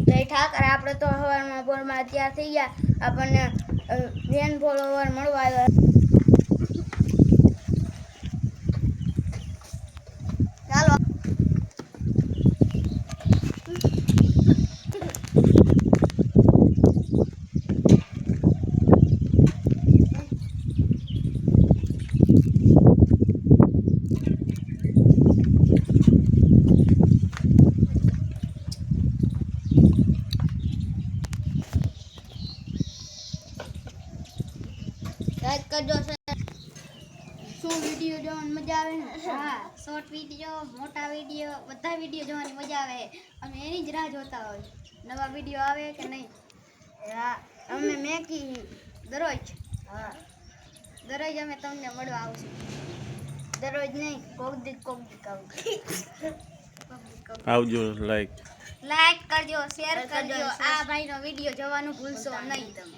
જય ઠાકર. આપણે તો હવારમાં બોરમાં તૈયાર થઈ ગયા. આપણને વેન ફોલોવર મળવા આવ્યા. ચાલો લાઈક કરજો. શું વિડીયો જોવાની મજા આવે ને? હા, શોર્ટ વિડીયો, મોટા વિડીયો, બધા વિડીયો જોવાની મજા આવે. અમે એની જ રાહ જોતા હોય નવા વિડીયો આવે કે નહીં. હા, અમે મેકી દરરોજ હા દરરોજ અમે તમને મળવા આવશું. દરરોજ નહીં, કોક દી આવું. આવજો. લાઈક લાઈક કરજો, શેર કરજો, કરજો. આ ભાઈનો વિડીયો જોવાનું ભૂલશો નહીં તમે.